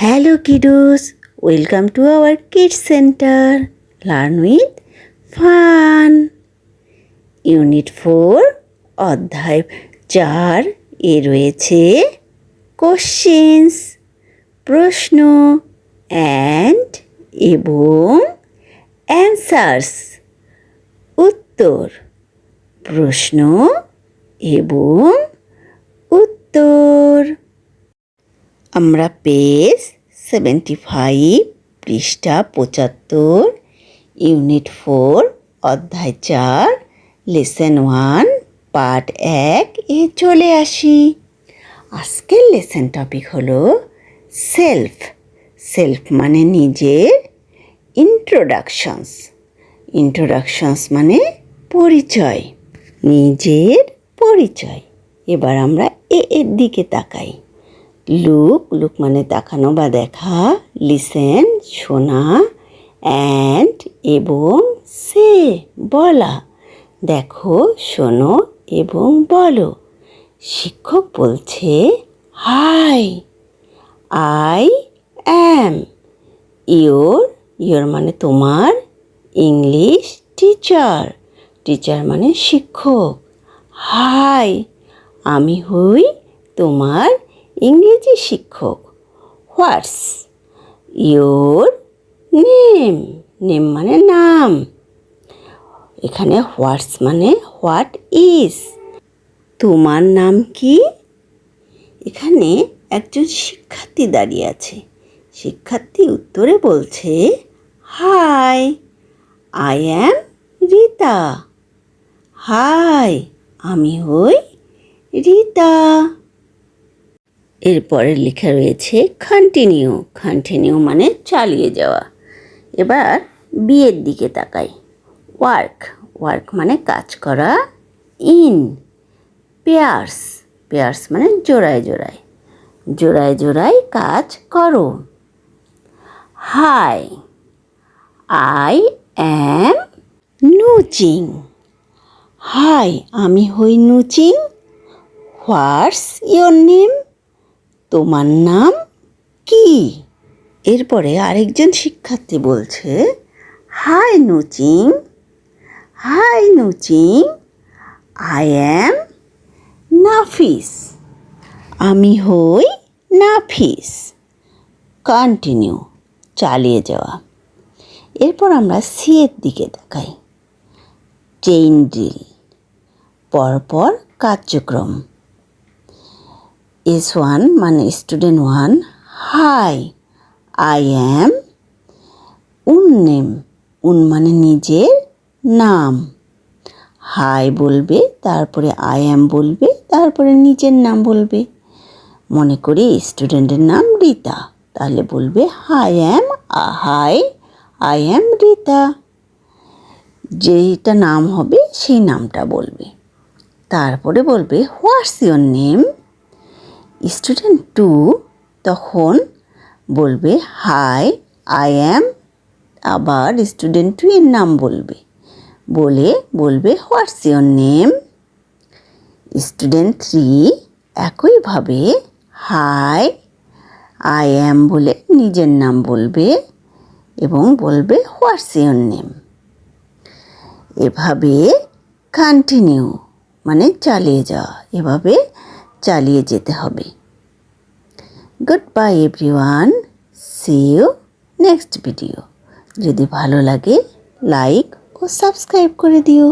Hello kiddos, welcome to our Kids Center. Learn with Fun. Unit 4 অধ্যায় 4 এ রয়েছে questions প্রশ্ন and এবং অ্যানসার্স উত্তর প্রশ্ন এবং উত্তর আমরা পেজ 75 পৃষ্ঠা 75 ইউনিট 4 অধ্যায় 4 লেসন 1 পার্ট 1 এ চলে আসি। আজকের লেসন টপিক হলো সেলফ। সেলফ মানে নিজের, ইন্ট্রোডাকশনস মানে পরিচয়, নিজের পরিচয়। এবার আমরা এর দিকে তাকাই। লুক মানে তাকানো বা দেখা, লিসেন শোনা, অ্যান্ড এবং সে বলা। দেখো, শোনো এবং বলো। শিক্ষক বলছে হাই, আই অ্যাম ইয়োর মানে তোমার, ইংলিশ টিচার মানে শিক্ষক। হাই, আমি হই তোমার ইংরেজি শিক্ষক। হোয়াটস ইয়োর নেম মানে নাম। এখানে হোয়াটস মানে হোয়াট ইজ, তোমার নাম কি? এখানে একজন শিক্ষার্থী দাঁড়িয়ে আছে। শিক্ষার্থী উত্তরে বলছে hi, I am Rita. Hi, আমি হই রিতা। এরপরে লেখা রয়েছে কন্টিনিউ মানে চালিয়ে যাওয়া। এবার বিয়ের দিকে তাকাই। ওয়ার্ক মানে কাজ করা। ইন পেয়ার্স মানে জোড়ায় কাজ করো। Hi, I am Nuching. Hi, আমি হই নুচিং। হোয়াটস ইয়োর নেম, তোমার নাম কি? এরপরে আরেকজন শিক্ষার্থী বলছে হাই নুচিং, আই অ্যাম নাফিস। আমি হই নাফিস। কন্টিনিউ চালিয়ে যাওয়া। এরপর আমরা সি এর দিকে তাকাই। চেইন ড্রিল পরপর কার্যক্রম। S1 মানে student 1, hi, I am name মানে নিজের নাম। হাই বলবে, তারপরে আই অ্যাম বলবে, তারপরে নিজের নাম বলবে। মনে করি স্টুডেন্টের নাম রিতা, তাহলে বলবে হাই আই অ্যাম রিতা। যেটা নাম হবে সেই নামটা বলবে। তারপরে বলবে হোয়াটস ইয়োর নেম। স্টুডেন্ট 2 তখন বলবে হাই, আই অ্যাম, আবার স্টুডেন্ট 2 এর নাম বলবে বলবে হোয়াটস ইয়োর নেম। স্টুডেন্ট 3 একইভাবে হাই, আই অ্যাম বলে নিজের নাম বলবে এবং বলবে হোয়াটস ইয়োর নেম। এভাবে কন্টিনিউ মানে চালিয়ে যাওয়া, এভাবে চালিয়ে যেতে হবে। Goodbye everyone, see you next video. যদি ভালো লাগে লাইক ও সাবস্ক্রাইব করে দিও।